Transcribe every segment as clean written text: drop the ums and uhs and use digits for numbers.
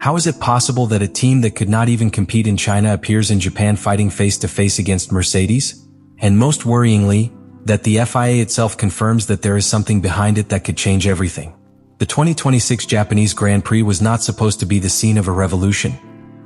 How is it possible that a team that could not even compete in China appears in Japan fighting face-to-face against Mercedes? And most worryingly, that the FIA itself confirms that there is something behind it that could change everything. The 2026 Japanese Grand Prix was not supposed to be the scene of a revolution,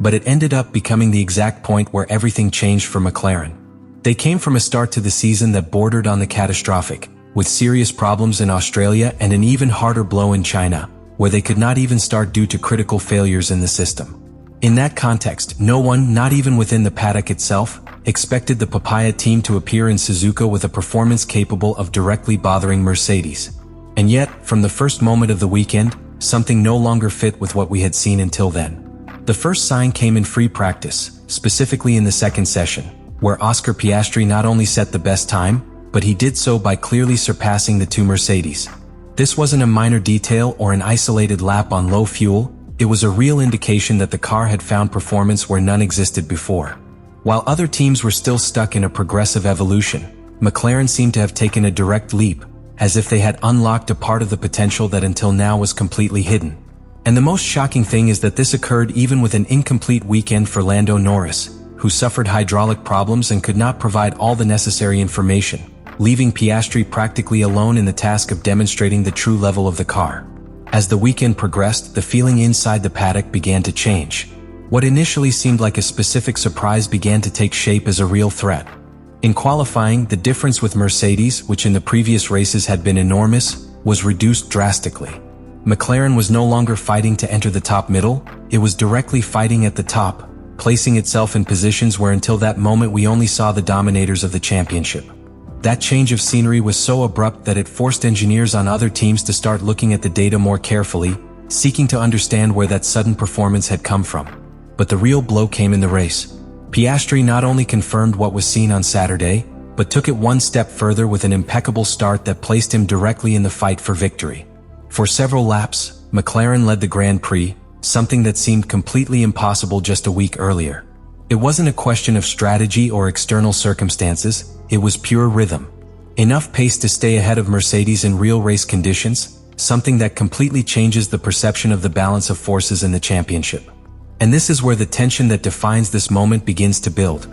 but it ended up becoming the exact point where everything changed for McLaren. They came from a start to the season that bordered on the catastrophic, with serious problems in Australia and an even harder blow in China, where they could not even start due to critical failures in the system. In that context, no one, not even within the paddock itself, expected the Papaya team to appear in Suzuka with a performance capable of directly bothering Mercedes. And yet, from the first moment of the weekend, something no longer fit with what we had seen until then. The first sign came in free practice, specifically in the second session, where Oscar Piastri not only set the best time, but he did so by clearly surpassing the two Mercedes. This wasn't a minor detail or an isolated lap on low fuel, it was a real indication that the car had found performance where none existed before. While other teams were still stuck in a progressive evolution, McLaren seemed to have taken a direct leap, as if they had unlocked a part of the potential that until now was completely hidden. And the most shocking thing is that this occurred even with an incomplete weekend for Lando Norris, who suffered hydraulic problems and could not provide all the necessary information, leaving Piastri practically alone in the task of demonstrating the true level of the car. As the weekend progressed, the feeling inside the paddock began to change. What initially seemed like a specific surprise began to take shape as a real threat. In qualifying, the difference with Mercedes, which in the previous races had been enormous, was reduced drastically. McLaren was no longer fighting to enter the top middle, it was directly fighting at the top, placing itself in positions where until that moment we only saw the dominators of the championship. That change of scenery was so abrupt that it forced engineers on other teams to start looking at the data more carefully, seeking to understand where that sudden performance had come from. But the real blow came in the race. Piastri not only confirmed what was seen on Saturday, but took it one step further with an impeccable start that placed him directly in the fight for victory. For several laps, McLaren led the Grand Prix, something that seemed completely impossible just a week earlier. It wasn't a question of strategy or external circumstances, it was pure rhythm. Enough pace to stay ahead of Mercedes in real race conditions, something that completely changes the perception of the balance of forces in the championship. And this is where the tension that defines this moment begins to build.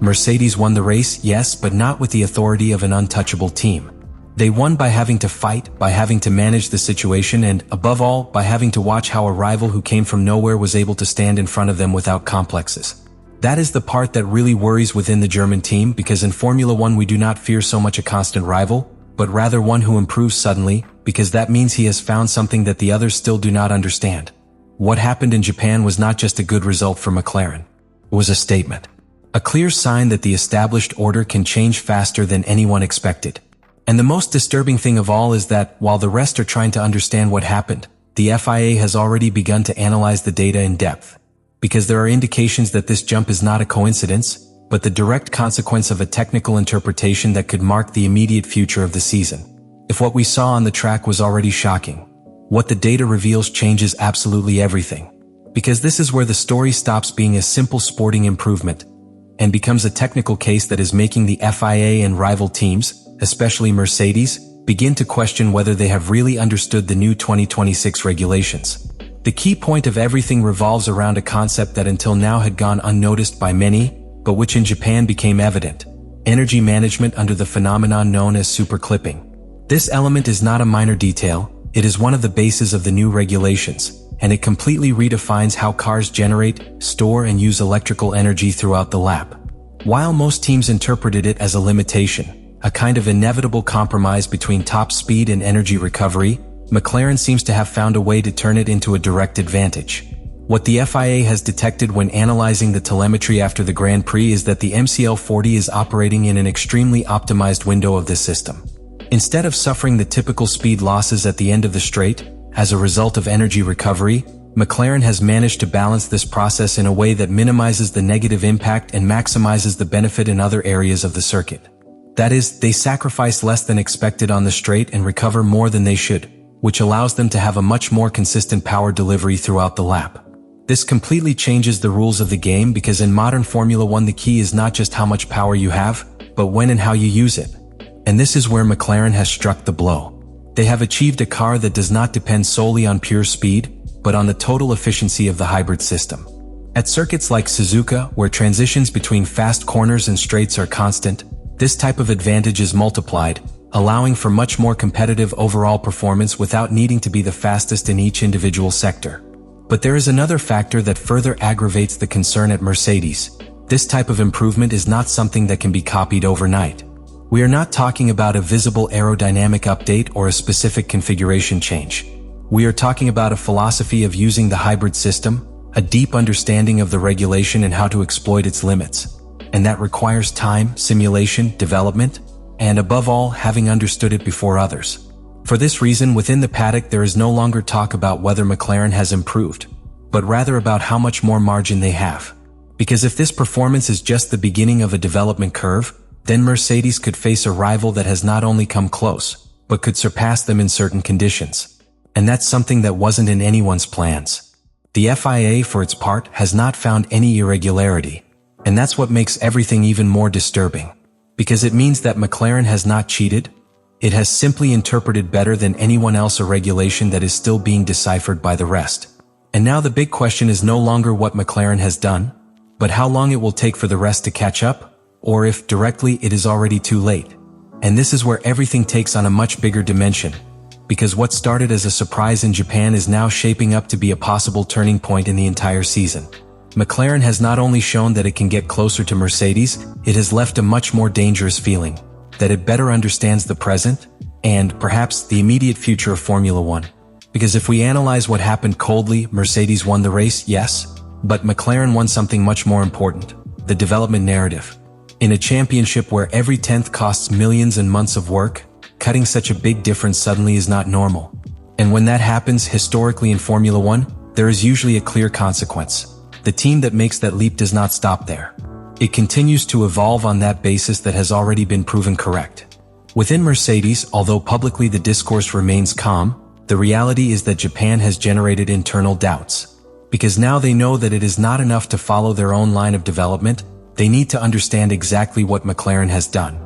Mercedes won the race, yes, but not with the authority of an untouchable team. They won by having to fight, by having to manage the situation, and, above all, by having to watch how a rival who came from nowhere was able to stand in front of them without complexes. That is the part that really worries within the German team, because in Formula One we do not fear so much a constant rival, but rather one who improves suddenly, because that means he has found something that the others still do not understand. What happened in Japan was not just a good result for McLaren. It was a statement. A clear sign that the established order can change faster than anyone expected. And the most disturbing thing of all is that, while the rest are trying to understand what happened, the FIA has already begun to analyze the data in depth. Because there are indications that this jump is not a coincidence, but the direct consequence of a technical interpretation that could mark the immediate future of the season. If what we saw on the track was already shocking, what the data reveals changes absolutely everything. Because this is where the story stops being a simple sporting improvement and becomes a technical case that is making the FIA and rival teams, especially Mercedes, begin to question whether they have really understood the new 2026 regulations. The key point of everything revolves around a concept that until now had gone unnoticed by many, but which in Japan became evident: energy management under the phenomenon known as superclipping. This element is not a minor detail, it is one of the bases of the new regulations, and it completely redefines how cars generate, store and use electrical energy throughout the lap. While most teams interpreted it as a limitation, a kind of inevitable compromise between top speed and energy recovery, McLaren seems to have found a way to turn it into a direct advantage. What the FIA has detected when analyzing the telemetry after the Grand Prix is that the MCL40 is operating in an extremely optimized window of the system. Instead of suffering the typical speed losses at the end of the straight, as a result of energy recovery, McLaren has managed to balance this process in a way that minimizes the negative impact and maximizes the benefit in other areas of the circuit. That is, they sacrifice less than expected on the straight and recover more than they should, which allows them to have a much more consistent power delivery throughout the lap. This completely changes the rules of the game, because in modern Formula One the key is not just how much power you have, but when and how you use it. And this is where McLaren has struck the blow. They have achieved a car that does not depend solely on pure speed, but on the total efficiency of the hybrid system. At circuits like Suzuka, where transitions between fast corners and straights are constant, this type of advantage is multiplied, allowing for much more competitive overall performance without needing to be the fastest in each individual sector. But there is another factor that further aggravates the concern at Mercedes. This type of improvement is not something that can be copied overnight. We are not talking about a visible aerodynamic update or a specific configuration change. We are talking about a philosophy of using the hybrid system, a deep understanding of the regulation and how to exploit its limits. And that requires time, simulation, development, and above all, having understood it before others. For this reason, within the paddock there is no longer talk about whether McLaren has improved, but rather about how much more margin they have. Because if this performance is just the beginning of a development curve, then Mercedes could face a rival that has not only come close, but could surpass them in certain conditions. And that's something that wasn't in anyone's plans. The FIA, for its part, has not found any irregularity, and that's what makes everything even more disturbing. Because it means that McLaren has not cheated, it has simply interpreted better than anyone else a regulation that is still being deciphered by the rest. And now the big question is no longer what McLaren has done, but how long it will take for the rest to catch up, or if directly it is already too late. And this is where everything takes on a much bigger dimension, because what started as a surprise in Japan is now shaping up to be a possible turning point in the entire season. McLaren has not only shown that it can get closer to Mercedes, it has left a much more dangerous feeling, that it better understands the present, and perhaps the immediate future of Formula One. Because if we analyze what happened coldly, Mercedes won the race, yes, but McLaren won something much more important, the development narrative. In a championship where every tenth costs millions and months of work, cutting such a big difference suddenly is not normal. And when that happens historically in Formula One, there is usually a clear consequence. The team that makes that leap does not stop there. It continues to evolve on that basis that has already been proven correct. Within Mercedes, although publicly the discourse remains calm, the reality is that Japan has generated internal doubts. Because now they know that it is not enough to follow their own line of development, they need to understand exactly what McLaren has done.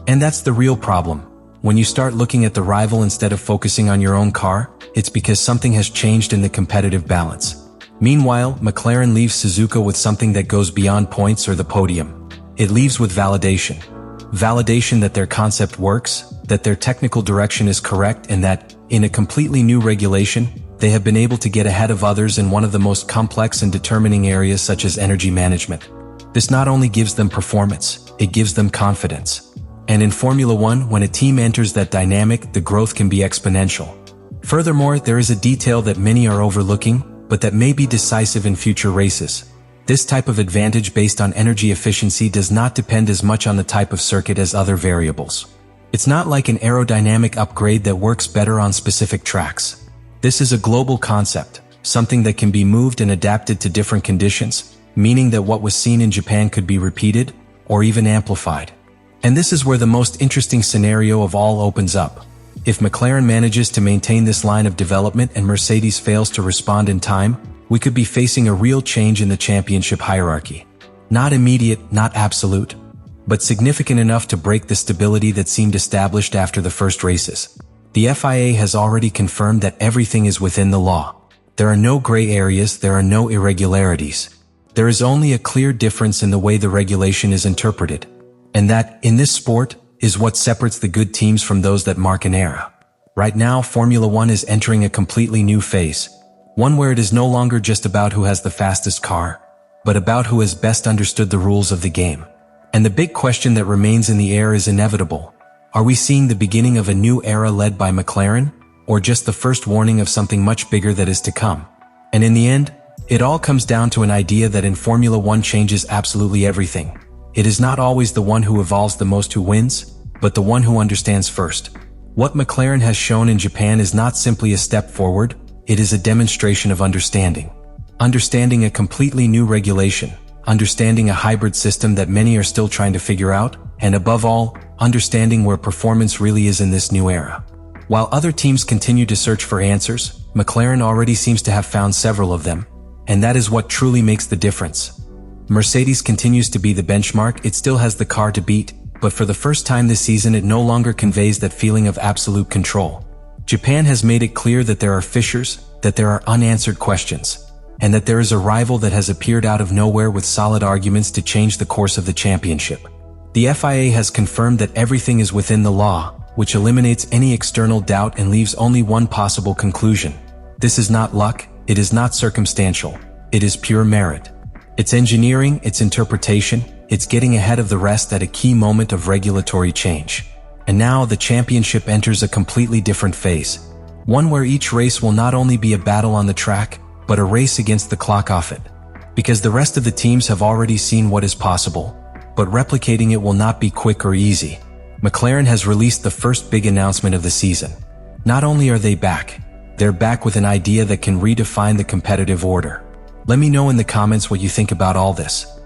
And that's the real problem. When you start looking at the rival instead of focusing on your own car, it's because something has changed in the competitive balance. Meanwhile, McLaren leaves Suzuka with something that goes beyond points or the podium. It leaves with validation. Validation that their concept works, that their technical direction is correct, and that, in a completely new regulation, they have been able to get ahead of others in one of the most complex and determining areas such as energy management. This not only gives them performance, it gives them confidence. And in Formula One, when a team enters that dynamic, the growth can be exponential. Furthermore, there is a detail that many are overlooking, but that may be decisive in future races. This type of advantage based on energy efficiency does not depend as much on the type of circuit as other variables. It's not like an aerodynamic upgrade that works better on specific tracks. This is a global concept, something that can be moved and adapted to different conditions, meaning that what was seen in Japan could be repeated, or even amplified. And this is where the most interesting scenario of all opens up. If McLaren manages to maintain this line of development and Mercedes fails to respond in time, we could be facing a real change in the championship hierarchy. Not immediate, not absolute, but significant enough to break the stability that seemed established after the first races. The FIA has already confirmed that everything is within the law. There are no gray areas, there are no irregularities. There is only a clear difference in the way the regulation is interpreted. And that, in this sport, is what separates the good teams from those that mark an era. Right now, Formula One is entering a completely new phase, one where it is no longer just about who has the fastest car, but about who has best understood the rules of the game. And the big question that remains in the air is inevitable. Are we seeing the beginning of a new era led by McLaren, or just the first warning of something much bigger that is to come? And in the end, it all comes down to an idea that in Formula One changes absolutely everything. It is not always the one who evolves the most who wins, but the one who understands first. What McLaren has shown in Japan is not simply a step forward, it is a demonstration of understanding. Understanding a completely new regulation, understanding a hybrid system that many are still trying to figure out, and above all, understanding where performance really is in this new era. While other teams continue to search for answers, McLaren already seems to have found several of them, and that is what truly makes the difference. Mercedes continues to be the benchmark, it still has the car to beat, but for the first time this season it no longer conveys that feeling of absolute control. Japan has made it clear that there are fissures, that there are unanswered questions, and that there is a rival that has appeared out of nowhere with solid arguments to change the course of the championship. The FIA has confirmed that everything is within the law, which eliminates any external doubt and leaves only one possible conclusion. This is not luck, it is not circumstantial, it is pure merit. It's engineering, it's interpretation, it's getting ahead of the rest at a key moment of regulatory change. And now the championship enters a completely different phase. One where each race will not only be a battle on the track, but a race against the clock off it. Because the rest of the teams have already seen what is possible, but replicating it will not be quick or easy. McLaren has released the first big announcement of the season. Not only are they back, they're back with an idea that can redefine the competitive order. Let me know in the comments what you think about all this.